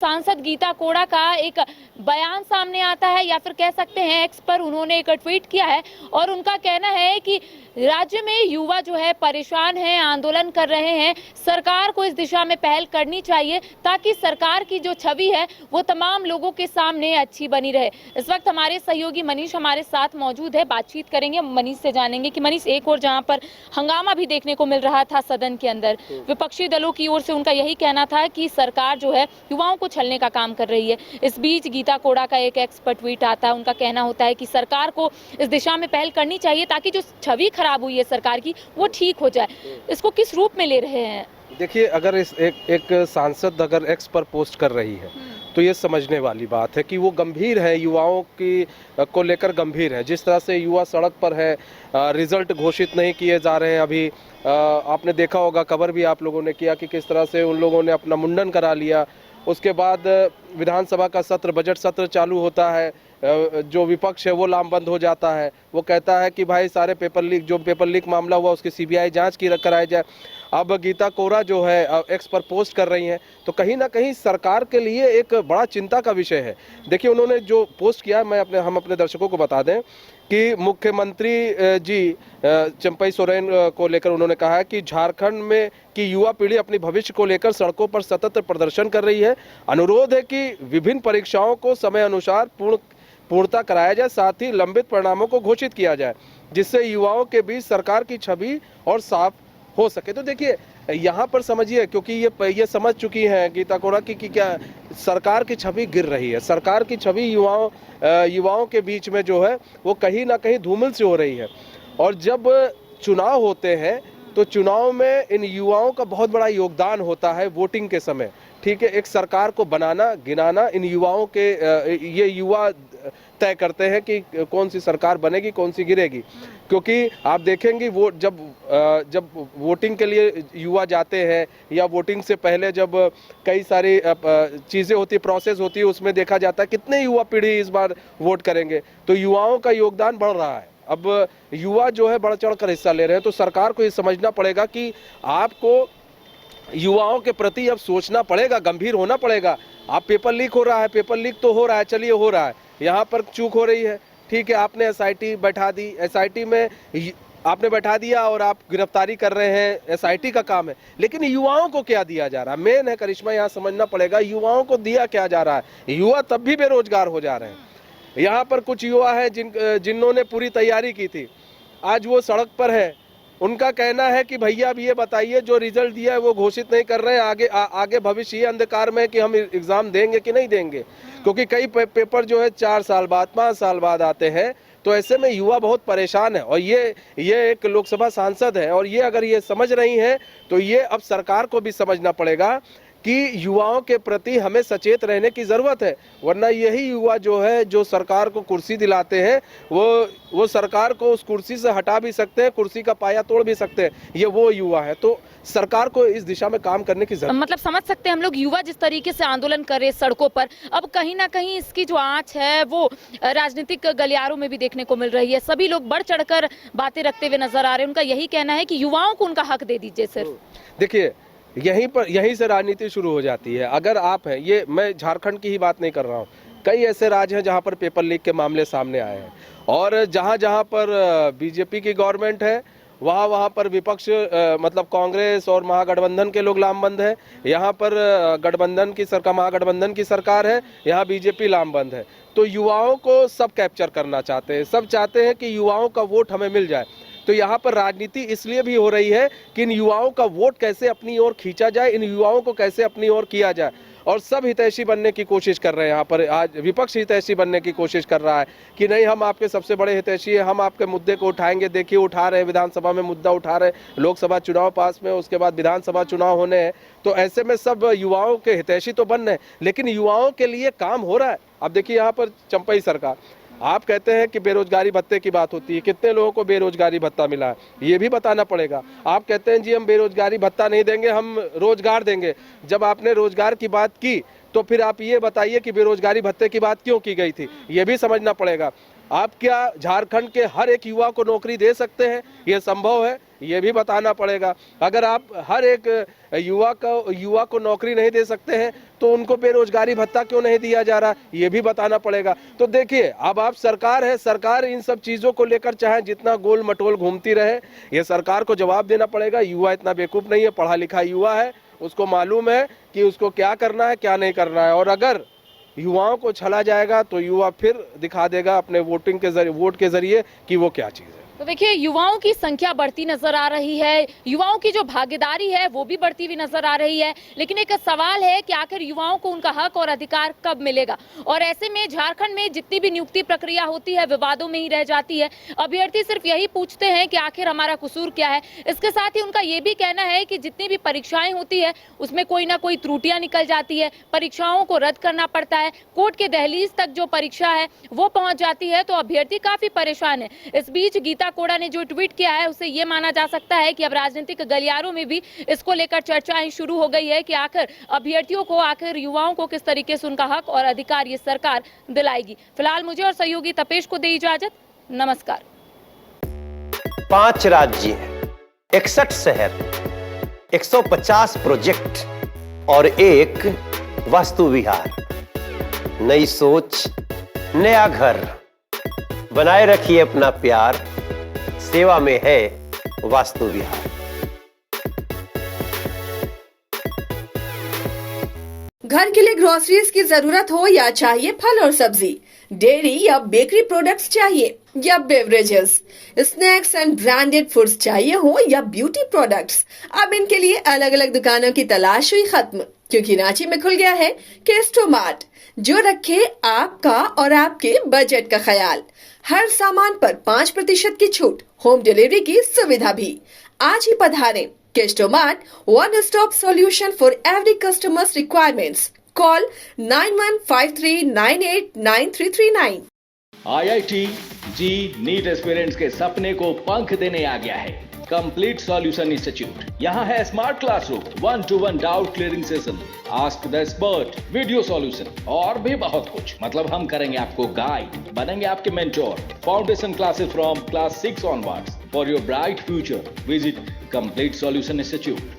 सांसद गीता कोड़ा का एक बयान सामने आता है या फिर कह सकते हैं एक्स पर उन्होंने एक ट्वीट किया है और उनका कहना है कि राज्य में युवा जो है परेशान है, आंदोलन कर रहे हैं। सरकार को इस दिशा में पहल करनी चाहिए ताकि सरकार की जो छवि है वो तमाम लोगों के सामने अच्छी बनी रहे। इस वक्त हमारे सहयोगी मनीष हमारे साथ मौजूद है, बातचीत करेंगे। मनीष से जानेंगे कि मनीष, एक और जहां पर हंगामा भी देखने को मिल रहा था सदन के अंदर, विपक्षी दलों की ओर से उनका यही कहना था कि सरकार जो है युवाओं को छलने का काम कर रही है। इस बीच गीता कोड़ा का एक एक्स पर ट्वीट आता है, उनका कहना होता है कि सरकार को इस दिशा में पहल करनी चाहिए ताकि जो छवि खराब हुई है सरकार की वो ठीक हो जाए। इसको किस रूप में ले रहे हैं? देखिए, अगर एक सांसद अगर एक्स पर पोस्ट कर रही है तो ये समझने वाली बात है कि वो गंभीर है, युवाओं की को लेकर गंभीर है। जिस तरह से युवा सड़क पर है, रिजल्ट घोषित नहीं किए जा रहे हैं अभी। आपने देखा होगा, कवर भी आप लोगों ने किया कि किस तरह से उन लोगों ने अपना मुंडन करा लिया। उसके बाद विधानसभा का सत्र, बजट सत्र चालू होता है, जो विपक्ष है वो लामबंद हो जाता है। वो कहता है कि भाई सारे पेपर लीक मामला हुआ उसकी सीबीआई जांच कराई जाए। अब गीता कोड़ा जो है एक्स पर पोस्ट कर रही हैं, तो कहीं ना कहीं सरकार के लिए एक बड़ा चिंता का विषय है। देखिए, उन्होंने जो पोस्ट किया, हम अपने दर्शकों को बता दें कि मुख्यमंत्री जी चंपई सोरेन को लेकर उन्होंने कहा है कि झारखंड में की युवा पीढ़ी अपनी भविष्य को लेकर सड़कों पर सतत प्रदर्शन कर रही है। अनुरोध है कि विभिन्न परीक्षाओं को समय अनुसार पूर्णता कराया जाए, साथ ही लंबित परिणामों को घोषित किया जाए, जिससे युवाओं के बीच सरकार की छवि और साफ हो सके। तो देखिए, यहाँ पर समझिए, क्योंकि ये समझ चुकी हैं गीता कोड़ा की कि क्या सरकार की छवि गिर रही है। सरकार की छवि युवाओं के बीच में जो है वो कहीं ना कहीं धूमिल से हो रही है। और जब चुनाव होते हैं तो चुनाव में इन युवाओं का बहुत बड़ा योगदान होता है वोटिंग के समय। ठीक है, एक सरकार को बनाना गिनाना इन युवाओं के, ये युवा तय करते हैं कि कौन सी सरकार बनेगी, कौन सी गिरेगी। क्योंकि आप देखेंगे वो जब वोटिंग के लिए युवा जाते हैं या वोटिंग से पहले जब कई सारी चीज़ें होती, प्रोसेस होती है, उसमें देखा जाता है कितने युवा पीढ़ी इस बार वोट करेंगे। तो युवाओं का योगदान बढ़ रहा है। अब युवा जो है बढ़ चढ़ कर हिस्सा ले रहे हैं। तो सरकार को ये समझना पड़ेगा कि आपको युवाओं के प्रति अब सोचना पड़ेगा, गंभीर होना पड़ेगा। आप पेपर लीक हो रहा है, पेपर लीक तो हो रहा है, चलिए हो रहा है, यहाँ पर चूक हो रही है, ठीक है, आपने एसआईटी बैठा दी, एसआईटी में आपने बैठा दिया और आप गिरफ्तारी कर रहे हैं, एसआईटी का काम है। लेकिन युवाओं को क्या दिया जा रहा है? मेन है करिश्मा, यहाँ समझना पड़ेगा युवाओं को दिया क्या जा रहा है। युवा तब भी बेरोजगार हो जा रहे हैं। यहाँ पर कुछ युवा हैं जिन्होंने पूरी तैयारी की थी, आज वो सड़क पर है। उनका कहना है कि भैया अब ये बताइए, जो रिजल्ट दिया है वो घोषित नहीं कर रहे हैं, आगे भविष्य ये अंधकार में है कि हम एग्जाम देंगे कि नहीं देंगे। क्योंकि कई पेपर जो है 4 साल बाद, 5 साल बाद आते हैं। तो ऐसे में युवा बहुत परेशान है। और ये एक लोकसभा सांसद है, और ये अगर ये समझ रही हैं तो ये अब सरकार को भी समझना पड़ेगा कि युवाओं के प्रति हमें सचेत रहने की ज़रूरत है। वरना यही युवा जो है, जो सरकार को कुर्सी दिलाते हैं, वो सरकार को उस कुर्सी से हटा भी सकते हैं, कुर्सी का पाया तोड़ भी सकते हैं। ये वो युवा है। तो सरकार को इस दिशा में काम करने की जरूरत। मतलब समझ सकते हैं हम लोग, युवा जिस तरीके से आंदोलन कर रहे सड़कों पर, अब कहीं ना कहीं इसकी जो आंच है वो राजनीतिक गलियारों में भी देखने को मिल रही है। सभी लोग बढ़ चढ़कर बातें रखते हुए नजर आ रहे हैं। उनका यही कहना है कि युवाओं को उनका हक दे दीजिए। सिर्फ देखिए, यहीं से राजनीति शुरू हो जाती है। अगर आप हैं, ये मैं झारखंड की ही बात नहीं कर रहा हूँ, कई ऐसे राज्य हैं जहाँ पर पेपर लीक के मामले सामने आए हैं। और जहाँ पर बीजेपी की गवर्नमेंट है, वहाँ पर विपक्ष, मतलब कांग्रेस और महागठबंधन के लोग लामबंद है। यहाँ पर महागठबंधन की सरकार है, यहाँ बीजेपी लामबंद है। तो युवाओं को सब कैप्चर करना चाहते हैं, सब चाहते हैं कि युवाओं का वोट हमें मिल जाए। तो यहाँ पर राजनीति इसलिए भी हो रही है कि इन युवाओं का वोट कैसे अपनी ओर खींचा जाए, इन युवाओं को कैसे अपनी ओर किया जाए। और सब हितैषी बनने की कोशिश कर रहे हैं। यहाँ पर आज विपक्ष हितैषी बनने की कोशिश कर रहा है कि नहीं, हम आपके सबसे बड़े हितैषी हैं, हम आपके मुद्दे को उठाएंगे। देखिए, उठा रहे हैं, विधानसभा में मुद्दा उठा रहे हैं, लोकसभा चुनाव पास में, उसके बाद विधानसभा चुनाव होने हैं। तो ऐसे में सब युवाओं के हितैषी तो बन रहे हैं, लेकिन युवाओं के लिए काम हो रहा है। अब देखिए, यहाँ पर चंपई सरकार, आप कहते हैं कि बेरोजगारी भत्ते की बात होती है, कितने लोगों को बेरोजगारी भत्ता मिला है ये भी बताना पड़ेगा। आप कहते हैं जी हम बेरोजगारी भत्ता नहीं देंगे, हम रोजगार देंगे। जब आपने रोजगार की बात की तो फिर आप ये बताइए कि बेरोजगारी भत्ते की बात क्यों की गई थी, ये भी समझना पड़ेगा। आप क्या झारखंड के हर एक युवा को नौकरी दे सकते हैं? ये संभव है? ये भी बताना पड़ेगा। अगर आप हर एक युवा को नौकरी नहीं दे सकते हैं तो उनको बेरोजगारी भत्ता क्यों नहीं दिया जा रहा, ये भी बताना पड़ेगा। तो देखिए, अब आप सरकार है, सरकार इन सब चीजों को लेकर चाहे जितना गोल मटोल घूमती रहे, ये सरकार को जवाब देना पड़ेगा। युवा इतना बेवकूफ नहीं है, पढ़ा लिखा युवा है, उसको मालूम है कि उसको क्या करना है क्या नहीं करना है। और अगर युवाओं को छला जाएगा तो युवा फिर दिखा देगा अपने वोट के जरिए कि वो क्या चीज है। तो देखिए, युवाओं की संख्या बढ़ती नजर आ रही है, युवाओं की जो भागीदारी है वो भी बढ़ती हुई नजर आ रही है, लेकिन एक सवाल है कि आखिर युवाओं को उनका हक और अधिकार कब मिलेगा। और ऐसे में झारखंड में जितनी भी नियुक्ति प्रक्रिया होती है विवादों में ही रह जाती है। अभ्यर्थी सिर्फ यही पूछते हैं कि आखिर हमारा कसूर क्या है। इसके साथ ही उनका ये भी कहना है कि जितनी भी परीक्षाएं होती है उसमें कोई ना कोई त्रुटियां निकल जाती है, परीक्षाओं को रद्द करना पड़ता है, कोर्ट के दहलीज तक जो परीक्षा है वो पहुंच जाती है। तो अभ्यर्थी काफी परेशान है। इस बीच गीता कोड़ा ने जो ट्वीट किया है उसे ये माना जा सकता है कि अब राजनीतिक गलियारों में भी इसको लेकर चर्चाएं शुरू हो गई है कि आखिर अभ्यर्थियों को, आखिर युवाओं को किस तरीके से उनका हक और अधिकार ये सरकार दिलाएगी। फिलहाल मुझे और सहयोगी तपेश को दे इजाजत। नमस्कार। 5 राज्य, 61 शहर, 150 प्रोजेक्ट और एक वास्तु विहार। नई सोच, नया घर। बनाए रखिए अपना प्यार, सेवा में है वास्तु विहार। घर के लिए ग्रोसरीज की जरूरत हो या चाहिए फल और सब्जी, डेयरी या बेकरी प्रोडक्ट्स चाहिए या beverages, snacks and branded foods चाहिए हो या ब्यूटी प्रोडक्ट्स, अब इनके लिए अलग अलग दुकानों की तलाश हुई खत्म, क्योंकि रांची में खुल गया है केस्टो मार्ट, जो रखे आपका और आपके बजट का ख्याल। हर सामान पर 5% की छूट, होम डिलीवरी की सुविधा भी। आज ही पधारें Kesto Mart, one stop solution for every customers requirements. Call 9153989339। IIT JEE NEET aspirants के सपने को पंख देने आ गया है कंप्लीट सॉल्यूशन इंस्टीट्यूट। यहाँ है smart classroom, 1-to-1 doubt clearing session, ask the expert, video solution और भी बहुत कुछ। मतलब हम करेंगे आपको गाइड, बनेंगे आपके mentor. Foundation classes from class 6 onwards for your bright future. Visit complete solution institute.